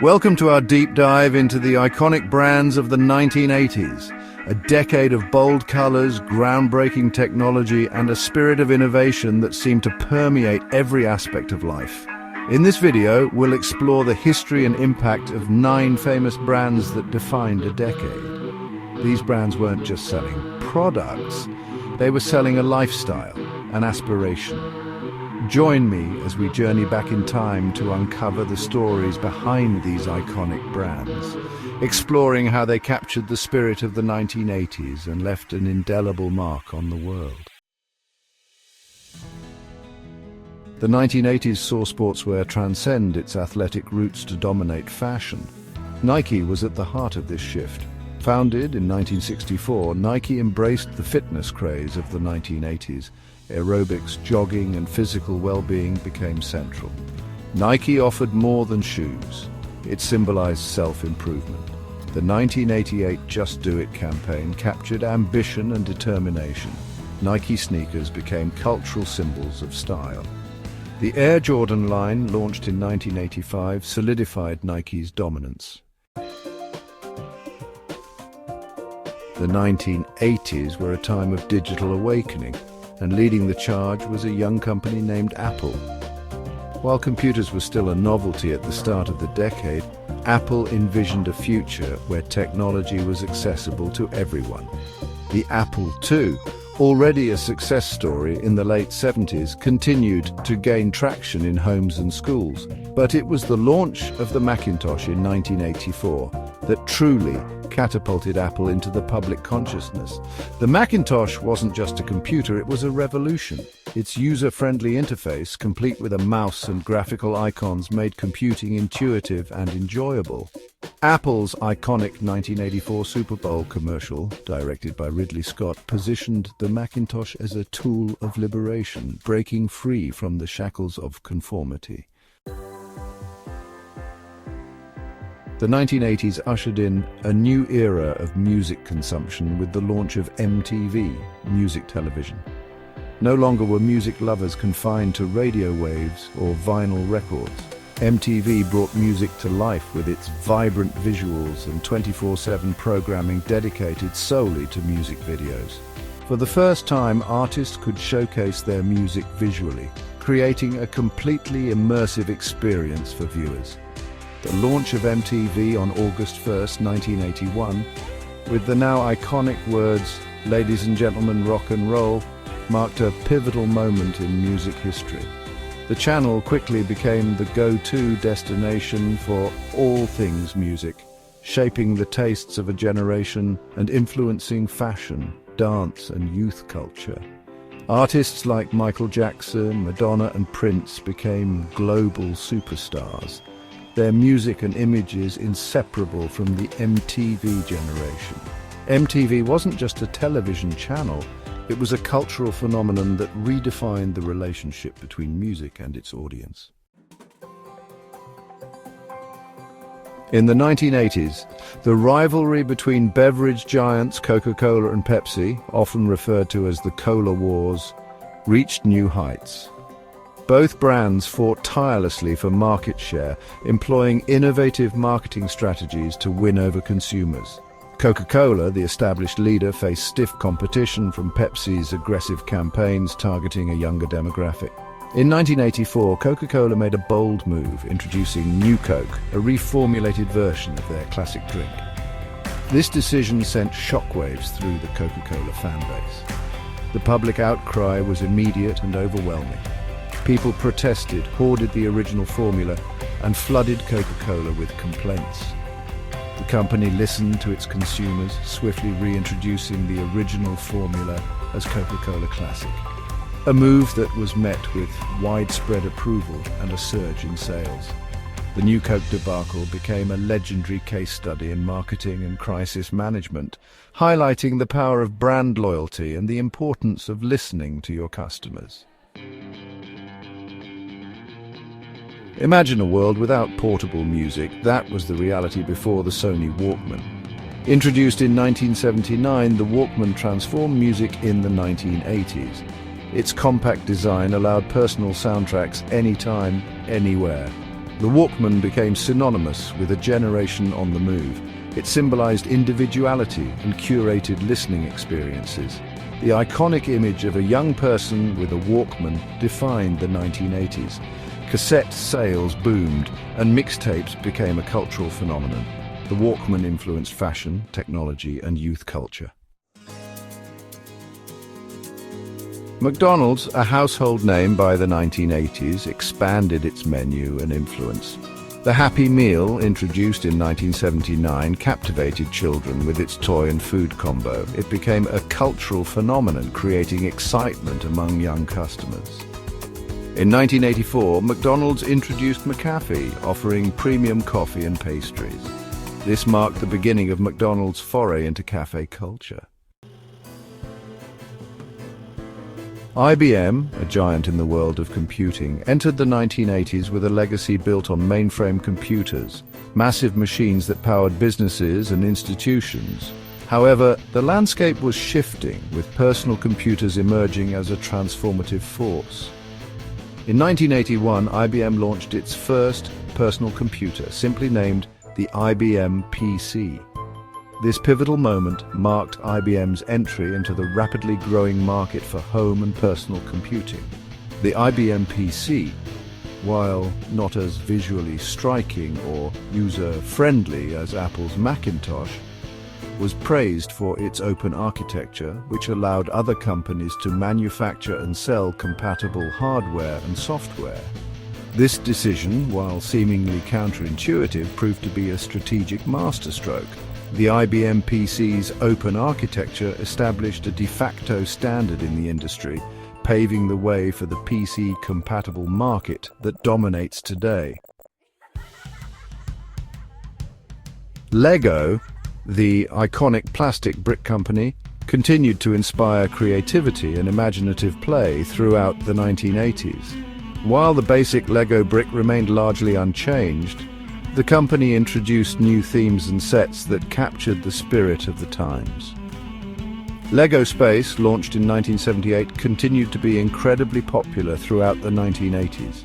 Welcome to our deep dive into the iconic brands of the 1980s, a decade of bold colors, groundbreaking technology, and a spirit of innovation that seemed to permeate every aspect of life. In this video, we'll explore the history and impact of 9 famous brands that defined a decade. These brands weren't just selling products, they were selling a lifestyle, an aspiration. Join me as we journey back in time to uncover the stories behind these iconic brands, exploring how they captured the spirit of the 1980s and left an indelible mark on the world. The 1980s saw sportswear transcend its athletic roots to dominate fashion. Nike was at the heart of this shift. Founded in 1964, Nike embraced the fitness craze of the 1980s. Aerobics, jogging, and physical well-being became central. Nike offered more than shoes. It symbolized self-improvement. The 1988 Just Do It campaign captured ambition and determination. Nike sneakers became cultural symbols of style. The Air Jordan line, launched in 1985, solidified Nike's dominance. The 1980s were a time of digital awakening, and leading the charge was a young company named Apple. While computers were still a novelty at the start of the decade, Apple envisioned a future where technology was accessible to everyone. The Apple II, already a success story in the late 70s, continued to gain traction in homes and schools. But it was the launch of the Macintosh in 1984 that truly catapulted Apple into the public consciousness. The Macintosh wasn't just a computer, it was a revolution. Its user-friendly interface, complete with a mouse and graphical icons, made computing intuitive and enjoyable. Apple's iconic 1984 Super Bowl commercial, directed by Ridley Scott, positioned the Macintosh as a tool of liberation, breaking free from the shackles of conformity. The 1980s ushered in a new era of music consumption with the launch of MTV, music television. No longer were music lovers confined to radio waves or vinyl records. MTV brought music to life with its vibrant visuals and 24/7 programming dedicated solely to music videos. For the first time, artists could showcase their music visually, creating a completely immersive experience for viewers. The launch of MTV on August 1st, 1981, with the now iconic words, "Ladies and gentlemen, rock and roll," marked a pivotal moment in music history. The channel quickly became the go-to destination for all things music, shaping the tastes of a generation and influencing fashion, dance, and youth culture. Artists like Michael Jackson, Madonna, and Prince became global superstars, their music and images inseparable from the MTV generation. MTV wasn't just a television channel, it was a cultural phenomenon that redefined the relationship between music and its audience. In the 1980s, the rivalry between beverage giants Coca-Cola and Pepsi, often referred to as the Cola Wars, reached new heights. Both brands fought tirelessly for market share, employing innovative marketing strategies to win over consumers. Coca-Cola, the established leader, faced stiff competition from Pepsi's aggressive campaigns targeting a younger demographic. In 1984, Coca-Cola made a bold move, introducing New Coke, a reformulated version of their classic drink. This decision sent shockwaves through the Coca-Cola fan base. The public outcry was immediate and overwhelming. People protested, hoarded the original formula, and flooded Coca-Cola with complaints. The company listened to its consumers, swiftly reintroducing the original formula as Coca-Cola Classic. A move that was met with widespread approval and a surge in sales. The New Coke debacle became a legendary case study in marketing and crisis management, highlighting the power of brand loyalty and the importance of listening to your customers. Imagine a world without portable music. That was the reality before the Sony Walkman. Introduced in 1979, the Walkman transformed music in the 1980s. Its compact design allowed personal soundtracks anytime, anywhere. The Walkman became synonymous with a generation on the move. It symbolized individuality and curated listening experiences. The iconic image of a young person with a Walkman defined the 1980s. Cassette sales boomed, and mixtapes became a cultural phenomenon. The Walkman influenced fashion, technology, and youth culture. McDonald's, a household name by the 1980s, expanded its menu and influence. The Happy Meal, introduced in 1979, captivated children with its toy and food combo. It became a cultural phenomenon, creating excitement among young customers. In 1984, McDonald's introduced McCafe, offering premium coffee and pastries. This marked the beginning of McDonald's foray into cafe culture. IBM, a giant in the world of computing, entered the 1980s with a legacy built on mainframe computers, massive machines that powered businesses and institutions. However, the landscape was shifting, with personal computers emerging as a transformative force. In 1981, IBM launched its first personal computer, simply named the IBM PC. This pivotal moment marked IBM's entry into the rapidly growing market for home and personal computing. The IBM PC, while not as visually striking or user-friendly as Apple's Macintosh, was praised for its open architecture, which allowed other companies to manufacture and sell compatible hardware and software. This decision, while seemingly counterintuitive, proved to be a strategic masterstroke. The IBM PC's open architecture established a de facto standard in the industry, paving the way for the PC-compatible market that dominates today. Lego, the iconic plastic brick company, continued to inspire creativity and imaginative play throughout the 1980s. While the basic Lego brick remained largely unchanged, the company introduced new themes and sets that captured the spirit of the times. Lego Space, launched in 1978, continued to be incredibly popular throughout the 1980s.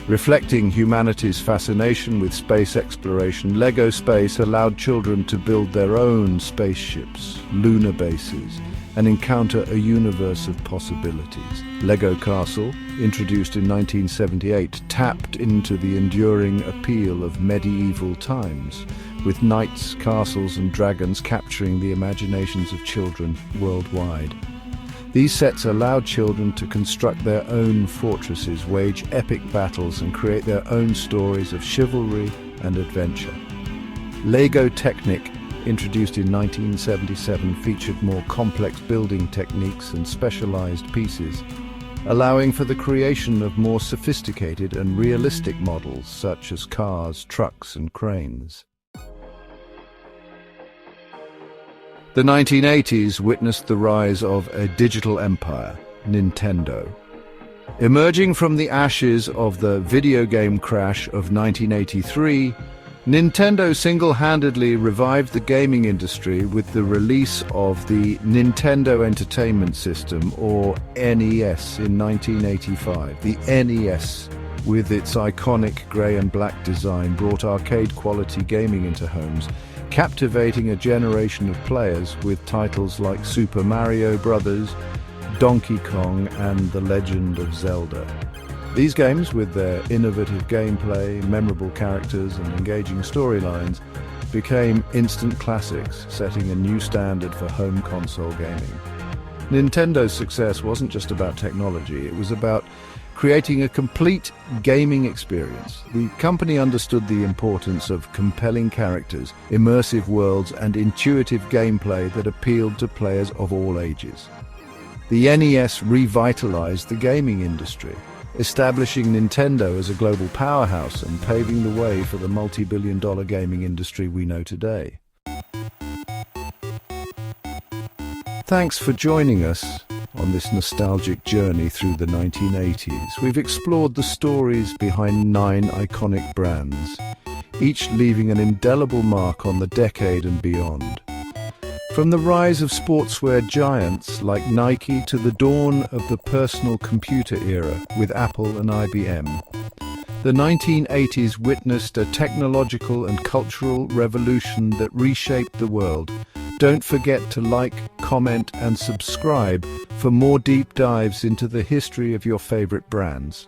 Reflecting humanity's fascination with space exploration, Lego Space allowed children to build their own spaceships, lunar bases, and encounter a universe of possibilities. Lego Castle, introduced in 1978, tapped into the enduring appeal of medieval times, with knights, castles, and dragons capturing the imaginations of children worldwide. These sets allowed children to construct their own fortresses, wage epic battles, and create their own stories of chivalry and adventure. Lego Technic, introduced in 1977, featured more complex building techniques and specialized pieces, allowing for the creation of more sophisticated and realistic models such as cars, trucks, and cranes. The 1980s witnessed the rise of a digital empire, Nintendo. Emerging from the ashes of the video game crash of 1983, Nintendo single-handedly revived the gaming industry with the release of the Nintendo Entertainment System, or NES, in 1985. The NES, with its iconic grey and black design, brought arcade-quality gaming into homes, captivating a generation of players with titles like Super Mario Bros., Donkey Kong, and The Legend of Zelda. These games, with their innovative gameplay, memorable characters, and engaging storylines, became instant classics, setting a new standard for home console gaming. Nintendo's success wasn't just about technology, it was about creating a complete gaming experience. The company understood the importance of compelling characters, immersive worlds, and intuitive gameplay that appealed to players of all ages. The NES revitalized the gaming industry, establishing Nintendo as a global powerhouse and paving the way for the multi-billion-dollar gaming industry we know today. Thanks for joining us on this nostalgic journey through the 1980s. We've explored the stories behind 9 iconic brands, each leaving an indelible mark on the decade and beyond. From the rise of sportswear giants like Nike to the dawn of the personal computer era with Apple and IBM, The 1980s witnessed a technological and cultural revolution that reshaped the world. Don't forget to like, comment, and subscribe for more deep dives into the history of your favorite brands.